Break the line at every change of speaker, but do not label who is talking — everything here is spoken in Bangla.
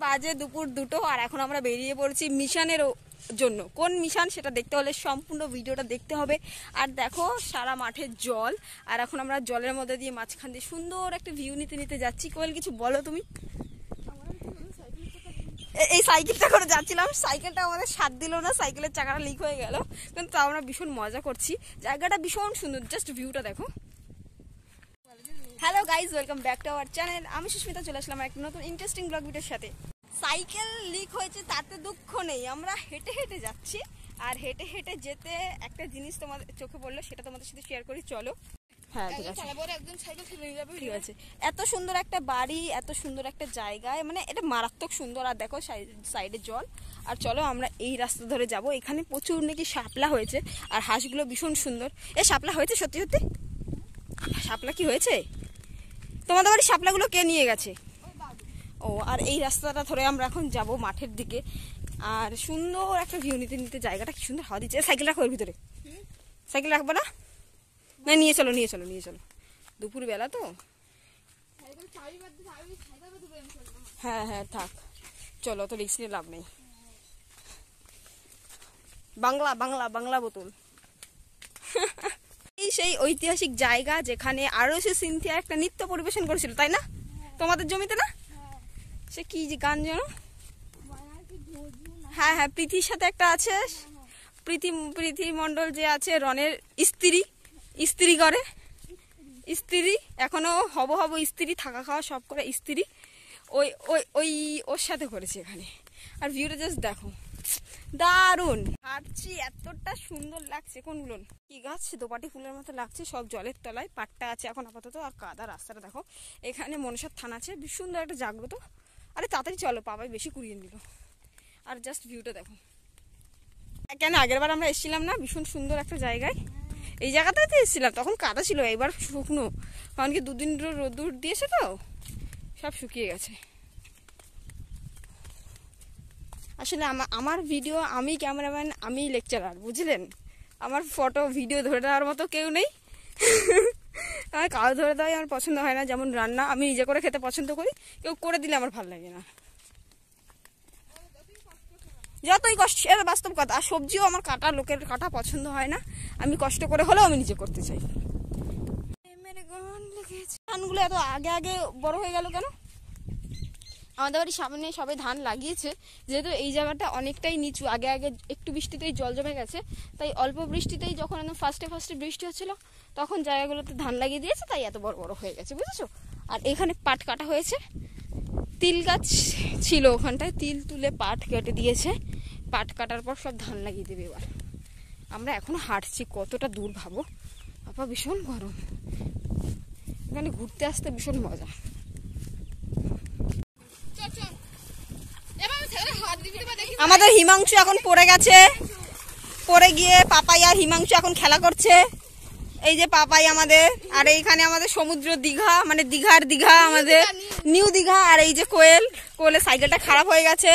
বাজে দুপুর 2টো আর এখন আমরা বেরিয়ে পড়েছি মিশনের জন্য। কোন মিশন সেটা দেখতে হলে সম্পূর্ণ ভিডিওটা দেখতে হবে। আর দেখো সারা মাঠের জল, আর এখন আমরা জলের মধ্যে দিয়ে মাঝখান দিয়ে সুন্দর একটা ভিউ নিতে নিতে যাচ্ছি। কোয়েল কিছু বলো তুমি। এই সাইকেলটা করে যাচ্ছিলাম, সাইকেলটা আমাদের সাথ দিল না, সাইকেলের চাকাটা লিক হয়ে গেল, কিন্তু তাও আমরা ভীষণ মজা করছি। জায়গাটা ভীষণ সুন্দর, জাস্ট ভিউটা দেখো। Hello guys, welcome back to our channel. আমি সুস্মিতা চলে আসলাম একটা নতুন ইন্টারেস্টিং ব্লগ ভিডিওর সাথে। সাইকেল লিক হয়েছে তাতে দুঃখ নেই, আমরা হেঁটে হেঁটে যাচ্ছি। আর হেঁটে হেঁটে যেতে একটা জিনিস তোমাদের চোখে পড়লো, সেটা তোমাদের সাথে শেয়ার করি, চলো। হ্যাঁ ঠিক আছে, ঠিক আছে। এত সুন্দর একটা বাড়ি, এত সুন্দর একটা জায়গায়, মানে এটা মারাত্মক সুন্দর। আর দেখো সাইডে জল। আর চলো আমরা এই রাস্তা ধরে যাব। এখানে প্রচুর নাকি শাপলা হয়েছে, আর হাঁসগুলো ভীষণ সুন্দর। শাপলা হয়েছে সত্যি সত্যি? শাপলা কি হয়েছে? তোমাদের বাড়ির শাপলাগুলো কে নিয়ে গেছে? ও, আর এই রাস্তাটা ধরে আমরা এখন যাব মাঠের দিকে। আর সুন্দর একটা ভিউ নিতে নিতে, জায়গাটা কি সুন্দর হাওয়া দিচ্ছে। সাইকেল রাখো এর ভিতরে, সাইকেল রাখবো না? না, নিয়ে চলো নিয়ে চলো নিয়ে চলো, দুপুর বেলা তো। হ্যাঁ হ্যাঁ থাক, চলো, তো রিস্ক নিয়ে লাভ নেই। বাংলা বাংলা বাংলা বোতল। এই সেই ঐতিহাসিক জায়গা যেখানে আরশি সিনথিয়া একটা নৃত্য পরিবেশন করেছিল, তাই না? তোমাদের জমিতে না? সে কি গান যেন? হ্যাঁ হ্যাঁ, প্রীতির সাথে একটা আছে, প্রীতি মণ্ডল যে আছে, রনের স্ত্রী করে, স্ত্রী এখনো হব স্ত্রী, থাকা খাওয়া সব করে স্ত্রী। ওই ওই ওই ওর সাথে করেছে এখানে। আর ভিউটা জাস্ট দেখো, দারুন। হাঁটছি, এতটা সুন্দর লাগছে। কোনগুলো কি গাছ? দোপাটি ফুলের মতো লাগছে, সব জলের তলায়। পাটটা আছে এখন আপাতত, আর কাদা রাস্তাটা দেখো। এখানে মনসার থানা আছে, বেশ সুন্দর একটা জাগ্রত। আরে তাড়াতাড়ি চলো, পাপাই বেশি কুড়িয়ে নিল। আর জাস্ট ভিউটা দেখো। কেন আগের বার আমরা এসেছিলাম না ভীষণ সুন্দর একটা জায়গায়? এই জায়গাটাতে এসেছিলাম, তখন কাদা ছিল, এবার শুকনো। কারণ কি 2 দিন রোদ্দুর দিয়েছে তো, সব শুকিয়ে গেছে। আসলে আমার ভিডিও, আমি ক্যামেরাম্যান, আমি লেকচারার, বুঝলেন? আমার ফটো ভিডিও ধরে দেওয়ার মতো কেউ নেই। আমার কাউ ধরে দেওয়াই আমার পছন্দ হয় না। যেমন রান্না আমি নিজে করে খেতে পছন্দ করি, কেউ করে দিলে আমার ভালো লাগে না। যতই কষ্ট, এটা বাস্তব কথা। আর সবজিও আমার কাটা, লোকের কাটা পছন্দ হয় না। আমি কষ্ট করে হলেও আমি নিজে করতে চাই। ধানগুলো এত আগে আগে বড় হয়ে গেল কেন? আমাদের বাড়ির সামনে সবাই ধান লাগিয়েছে, যেহেতু এই জায়গাটা অনেকটাই নিচু। আগে আগে একটু বৃষ্টিতেই জল জমে গেছে, তাই অল্প বৃষ্টিতেই যখন একদম ফার্স্টে বৃষ্টি হচ্ছিল, তখন জায়গাগুলোতে ধান লাগিয়ে দিয়েছে, তাই এত বড় বড় হয়ে গেছে, বুঝেছো? আর এখানে পাট কাটা হয়েছে, তিল গাছ ছিল ওখানটায়, তিল তুলে পাট কেটে দিয়েছে। পাট কাটার পর সব ধান লাগিয়ে দেবে। এবার আমরা এখনো হাঁটছি, কতটা দূর ভাবো। বাবা ভীষণ গরম, এখানে ঘুরতে আসতে ভীষণ মজা। আমাদের হিমাংশু এখন পড়ে গেছে, পড়ে গিয়ে পাপাই আর হিমাংশু এখন খেলা করছে। এই যে পাপাই আমাদের, আর এইখানে আমাদের সমুদ্র দীঘা, মানে দীঘা আমাদের নিউ দীঘা। আর এই যে কোয়েলের সাইকেলটা খারাপ হয়ে গেছে,